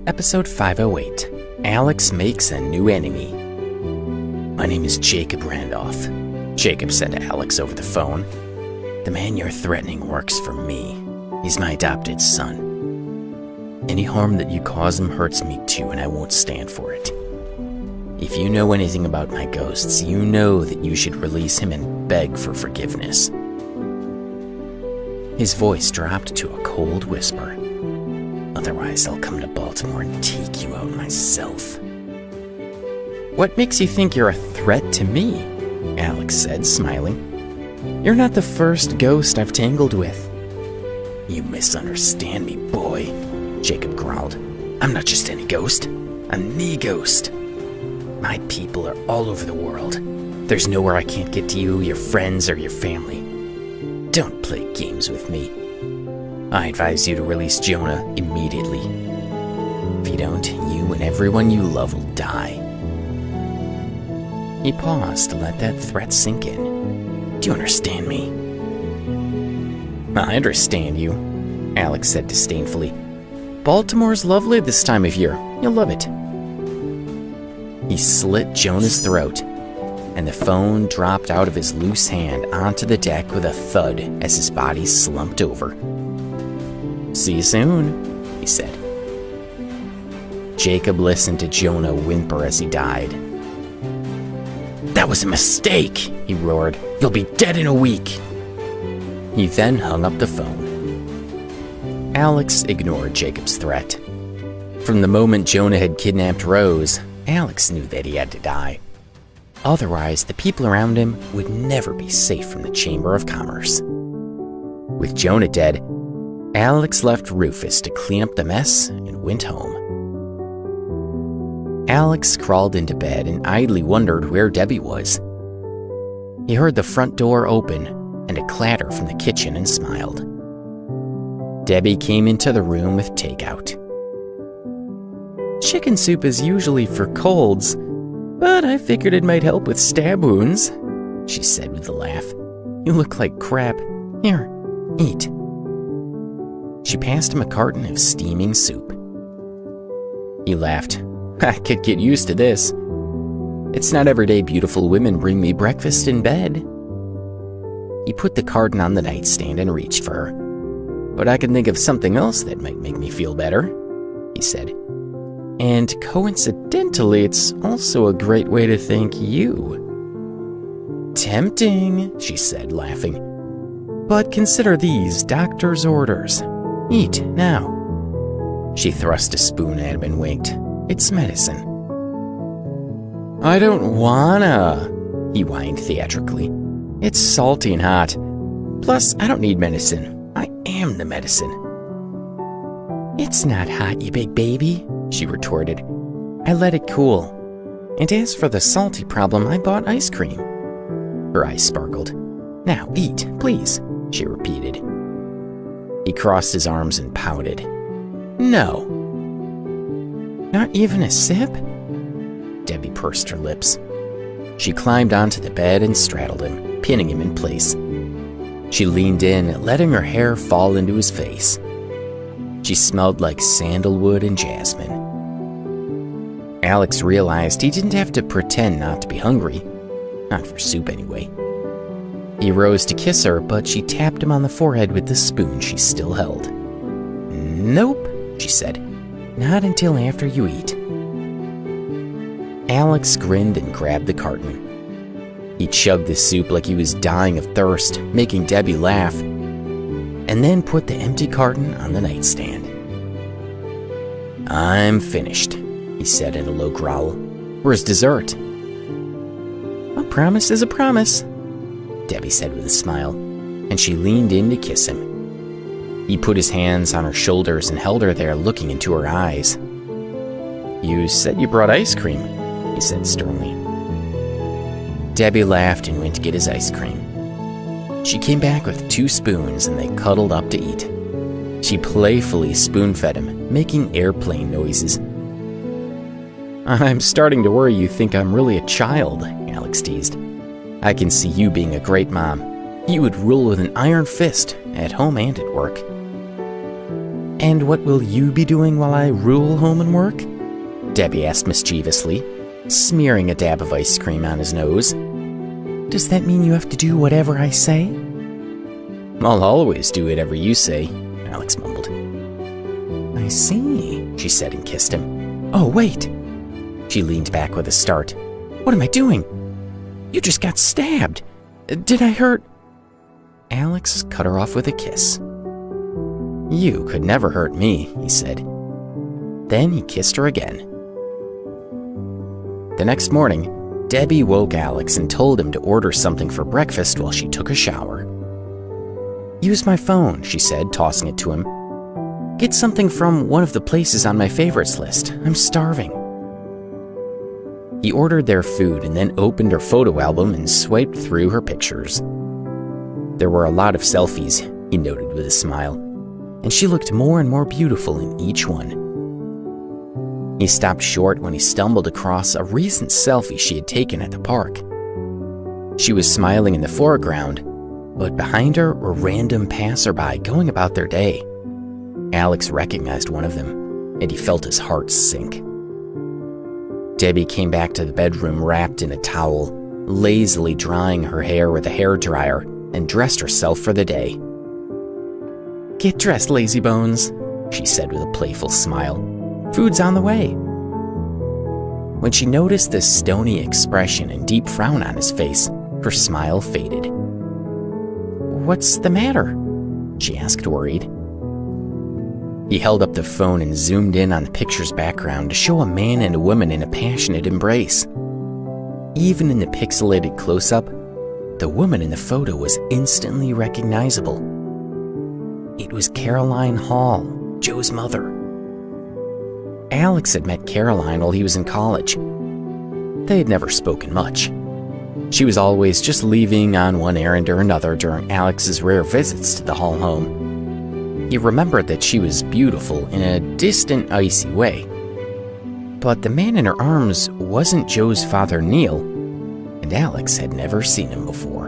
Episode 508, Alex Makes a New Enemy. My name is Jacob Randolph, Jacob said to Alex over the phone. The man you're threatening works for me. He's my adopted son. Any harm that you cause him hurts me too, and I won't stand for it. If you know anything about my ghosts, you know that you should release him and beg for forgiveness. His voice dropped to a cold whisper. Otherwise, I'll come to Baltimore and take you out myself. What makes you think you're a threat to me? Alex said, smiling. You're not the first ghost I've tangled with. You misunderstand me, boy, Jacob growled. I'm not just any ghost. I'm the ghost. My people are all over the world. There's nowhere I can't get to you, your friends, or your family. Don't play games with me. I advise you to release Jonah immediately. If you don't, you and everyone you love will die. He paused to let that threat sink in. Do you understand me? I understand you, Alex said disdainfully. Baltimore's lovely this time of year. You'll love it. He slit Jonah's throat, and the phone dropped out of his loose hand onto the deck with a thud as his body slumped over. See you soon, he said. Jacob listened to Jonah whimper as he died. That was a mistake, he roared. You'll be dead in a week. He then hung up the phone. Alex ignored Jacob's threat. From the moment Jonah had kidnapped Rose, Alex knew that he had to die. Otherwise, the people around him would never be safe from the Chamber of Commerce. With Jonah dead, Alex left Rufus to clean up the mess and went home. Alex crawled into bed and idly wondered where Debbie was. He heard the front door open and a clatter from the kitchen and smiled. Debbie came into the room with takeout. Chicken soup is usually for colds, but I figured it might help with stab wounds, she said with a laugh. You look like crap. Here, eat. She passed him a carton of steaming soup. He laughed. I could get used to this. It's not every day beautiful women bring me breakfast in bed. He put the carton on the nightstand and reached for her. But I can think of something else that might make me feel better, he said. And coincidentally, it's also a great way to thank you. Tempting, she said, laughing. But consider these doctor's orders. Eat, now. She thrust a spoon at him and winked. It's medicine. I don't wanna, he whined theatrically. It's salty and hot. Plus, I don't need medicine. I am the medicine. It's not hot, you big baby, she retorted. I let it cool. And as for the salty problem, I bought ice cream. Her eyes sparkled. Now eat, please, she repeated. He crossed his arms and pouted. No. Not even a sip? Debbie pursed her lips. She climbed onto the bed and straddled him, pinning him in place. She leaned in, letting her hair fall into his face. She smelled like sandalwood and jasmine. Alex realized he didn't have to pretend not to be hungry. Not for soup, anyway. He rose to kiss her, but she tapped him on the forehead with the spoon she still held. Nope, she said. Not until after you eat. Alex grinned and grabbed the carton. He chugged the soup like he was dying of thirst, making Debbie laugh, and then put the empty carton on the nightstand. I'm finished, he said in a low growl. Where's dessert? A promise is a promise, Debbie said with a smile, and she leaned in to kiss him. He put his hands on her shoulders and held her there, looking into her eyes. You said you brought ice cream, he said sternly. Debbie laughed and went to get his ice cream. She came back with 2 spoons and they cuddled up to eat. She playfully spoon-fed him, making airplane noises. I'm starting to worry you think I'm really a child, Alex teased. I can see you being a great mom. You would rule with an iron fist, at home and at work. And what will you be doing while I rule home and work? Debbie asked mischievously, smearing a dab of ice cream on his nose. Does that mean you have to do whatever I say? I'll always do whatever you say, Alex mumbled. I see, she said and kissed him. Oh, wait. She leaned back with a start. What am I doing? You just got stabbed. Did I hurt? Alex cut her off with a kiss. You could never hurt me, he said. Then he kissed her again. The next morning, Debbie woke Alex and told him to order something for breakfast while she took a shower. Use my phone, she said, tossing it to him. Get something from one of the places on my favorites list. I'm starving. He ordered their food and then opened her photo album and swiped through her pictures. There were a lot of selfies, he noted with a smile, and she looked more and more beautiful in each one. He stopped short when he stumbled across a recent selfie she had taken at the park. She was smiling in the foreground, but behind her were random passerby going about their day. Alex recognized one of them, and he felt his heart sink. Debbie came back to the bedroom wrapped in a towel, lazily drying her hair with a hairdryer, and dressed herself for the day. Get dressed, lazybones, she said with a playful smile. Food's on the way. When she noticed the stony expression and deep frown on his face, her smile faded. What's the matter? She asked, worried. He held up the phone and zoomed in on the picture's background to show a man and a woman in a passionate embrace. Even in the pixelated close-up, the woman in the photo was instantly recognizable. It was Caroline Hall, Joe's mother. Alex had met Caroline while he was in college. They had never spoken much. She was always just leaving on one errand or another during Alex's rare visits to the Hall home. He remembered that she was beautiful in a distant, icy way. But the man in her arms wasn't Joe's father, Neil, and Alex had never seen him before.